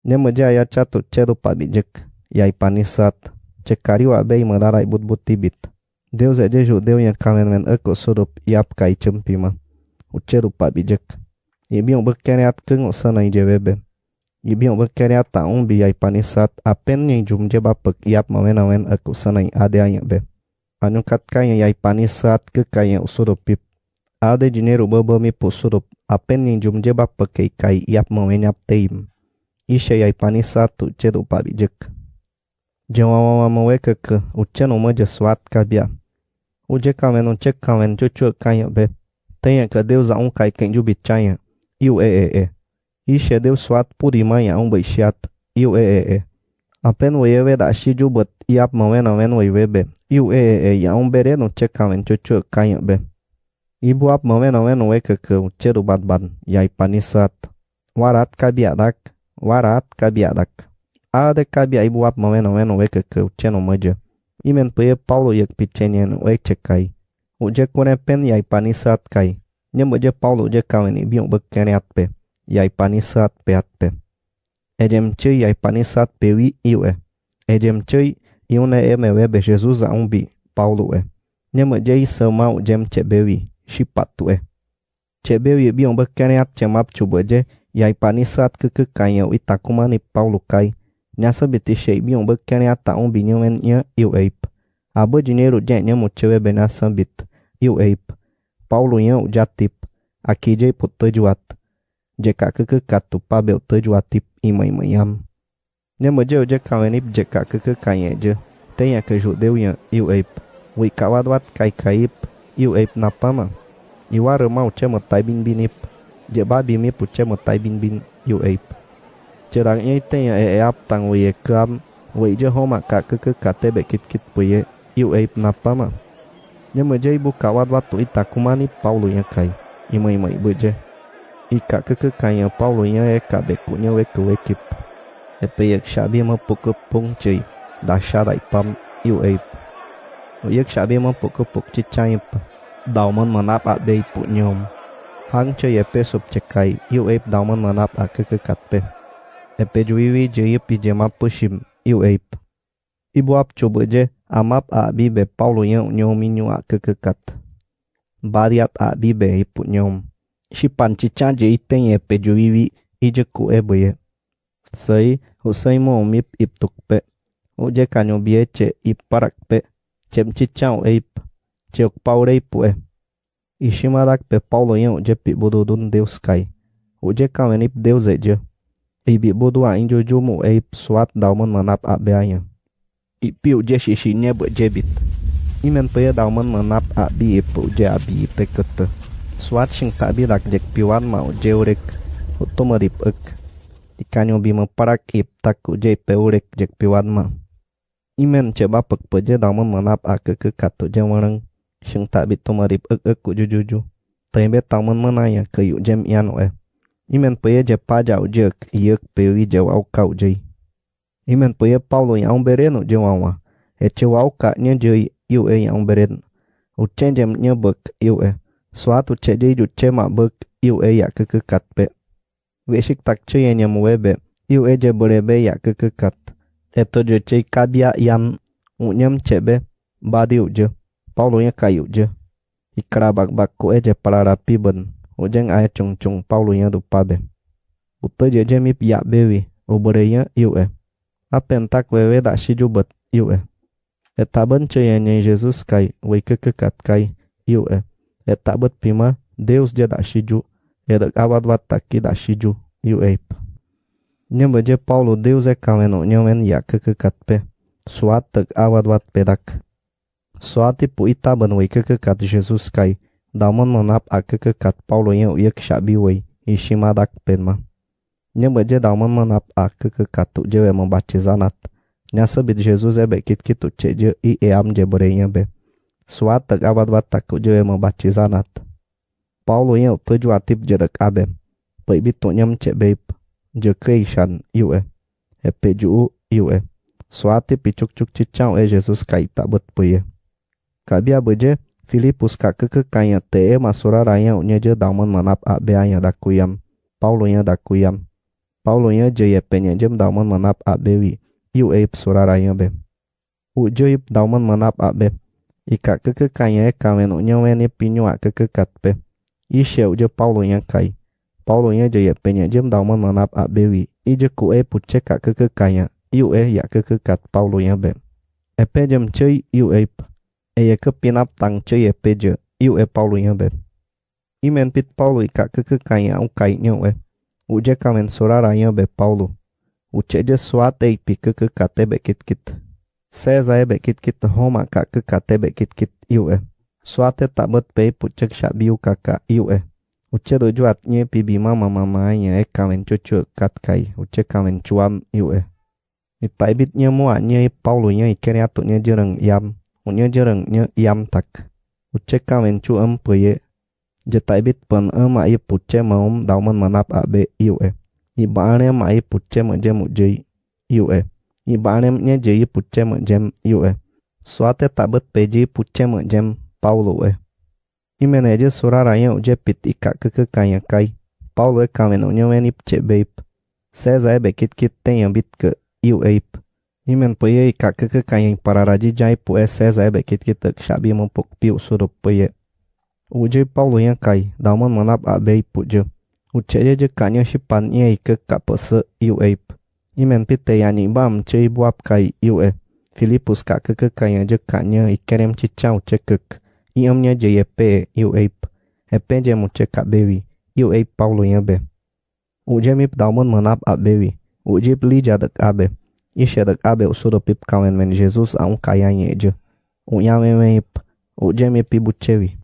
Nyama je aya chatu chedo pabijek, yai panisat, cekariu abei madarai but tibit. Deus é de judeu yang kamen eko sodop iap kai cempima. O chedo pabijek. Ibiong berkeriat keng o sanai jewebe. Ibiong berkeriat ta umbi yai panisat apen yang jum je bapek iap mawen eko sanai ade ayak be. Anu kat kaya yai panisat ke kaya usodopip. Ade dinheiro babami po sodop apen yang jum je bapek kai iap mawen yap teim. Isha yai panisat tu chedo pabijek. Jawawa maweka ke ucheno maja swat kabia. Uje kamen un cek kamen cucu kaya be. Tenha que Deus a kai quem jubitchaya. Iu e. Isha Deus swat puri maya baixat. Iu e. Apen wewe da shi jubat iap mawena webe. Iu e ya bere no cek kamen cucu kaya be. Ibu ap mawena weka ke uchedo badban yai panisat. Warat kabiadak. Ade kabia ibu ap mawena weka ke ucheno maja. Imen peye Paulo yak picenyen weke kai. Uje kone pen yai panisat kai. Nyem uje Paulo uje kawen ibiong bekeriat pe. Yai panisat peat pe. Ejem cei yai panisat pewi iu e. Ejem cei iune webe Jesus a umbi Paulo e. Nyem uje isa mau jem cebewi. Shipatu e. Cebewi ibiong bekeriat cemap cubeje. Yai panisat ke kaya itakumani Paulo kai. Nyasa biti shei biong bekeriat ta umbi nyewen nya iu eip. Abo dinheiro jen mo chewe benasa bit. Iu eip. Paulo nya ujatip. Aqui jay put tujuat. Jeka katu pabel tujuatip imayam. Nyama je uje kawenip jeka kanye je. Tenha que judeu nya iu eip. Wi kawadwat kaip. Iu eip napama. Iwara mau chema taibin binip. Je babi mi pu chema taibin bin iu eip. Cerang ini tenha ap tang wi kam. Wi je homa katebe kit puye. Iu eip napama. Nyama je ibu kawadwat tu itakumani Paulo nya kai. Imai beje. Ika kanya Paulo nya bekunya wekip. Epe yak shabi ma pung cei. Dashada ipam iu eip. Yak shabi ma puk cicayip. Dauman manap abe pu nyom. Hang cei epe sop cekai. Iu eip dauman manap pe. Epe juiwi je ipi jema pushim. Iu eip. Ibu ap coba je amap bibe Paulo yang nyominyu kekekat. Bariat bibe ipu nyom. Shipan cica je iten ye pejuiwi ije ku eboye. Sai husai mo mip iptuk pe. Uje kanyo bieche iparak pe. Cem cica eip. Ceok Paulo ipu Ishimadak pe Paulo yang uje pi bududun Deus kai. Uje kawen ip Deus eje. Ibi budua injo jumu eip suat dauman manap beanya. Ipiu je shishinya bejebit. Imen peye dauman manap abi ipu je abi pekete. Swat shing tabi dak jek piwan mau je urek. Utumarip Ikanyo bima parak ip tak je peurek jek piwan ma. Imen ceba pek peje dauman manap ke katu je wareng. Shing tabi tumarip ku jujuju. Tembe dauman manaya ke yu jem iano Imen peye je paja ujek iek pewi je wau kau je. Imen peye Paulo yang bereno je wawa. Eche wau ka nye je iu yang beren. Uchen jem nye bek iu Suatu che je ju chema bek iu ya kekekat pe. Weshik tak che ye nyam webe. Iu je berebe ya kekekat. Eto je che kabia yam. Unyam chebe. Badi uje. Paulo yang kayu je. Ikra bak ko je pararapi ben. Ujeng ae chung Paulo yang dupabe. Uto je mip ya bewi. Ubereya iu Apen tak wewe da shijubat iu Etaben che ye Jesus kai. Wei kekekat kai iu Etabat pima Deus je da shiju. Edak awad taki da shiju iu Nyamba je Paulo Deus kaweno nyawen ya kekekat pe. Suat tak awad pedak. Suat ipu itaban wei kekekat Jesus kai. Daman manap kekekat Paulo yang uyak shabi wei. Ishimadak penma. Nyamba je dauman manap kekekat tu je membatizanat. Nyasa bit Jesus bekit kitu ceje am je berenya be. Suat tak awad taku je membatizanat. Paulo yang tuju atip je dak abe. Pai bitu nyam cek beip. Je keishan iu Epe juu iu Suat picuk cicau Jesus kai tak bet puye. Kabia beje Filipus ka kekekanya masura raya unya je dauman manap beanya dakuyam. Paulo yang dakuyam. Paulo nya je ye penye jem dauman manap abewi iu eip suraraya be. Ujoip dauman manap abe. Ika keke kaya kawen unyawen ni pinyua keke katpe. Ishe uje Paulo nya kai. Paulo nya je ye penye jem dauman manap abewi. Ije ku e puce ka keke kaya. Iu ya keke kat Paulo nya be. Epe jem cei iu eip. Eye ke pinap tang cei epe je. Iu Paulo nya be. Imen pit Paulo ika keke kaya u kai nyo uje kamen suraraya be Paulo. Uce je suate ipi keke kate be kit kit. Seza be kit kit homa ka ke kate be kit kit iu Suate tak bet pe pucek syak biu kaka iu Uce dojuat nye pi bima mama nya kamen cucu kat kai. Uce kamen cuam iu Itai bit nye mua nye Paulo nya ikeri atuk nye jereng yam. Unye jereng nye yam tak. Uce kamen cuam peye. Jetai bit pen ma i puce maum dauman manap abe iu Ibane ma i puce mejem ujei iu Ibane nye jei puce mejem iu Suate tak bet peji puce mejem Paulo Imene je suraraya uje pit ika keke kaya kai. Paulo kamen unye weni pce beip. Seza be kit kit ten yang bit ke iu Imen peye ika keke kaya pararaji jai pu seza be kit kit ek syabi mempuk piu surup peye. Uje Paulo yang kai, dauman manap abe puje. Uce je kanya shipan ye ke ka pese iu Imen pite yani bam cei buap kai iu Filipus ka keke kaya je kanya ikerem cicau cekek. Iamnya je yepe iu Epe je muce ka bewi, iu Paulo yang be. Uje mip dauman manap abewi. Uje pli jadek abe. Ishe dek abe usudo pip kawen men Jesus aun kaya nye je. Unyame mip. Uje mip ibu cewi.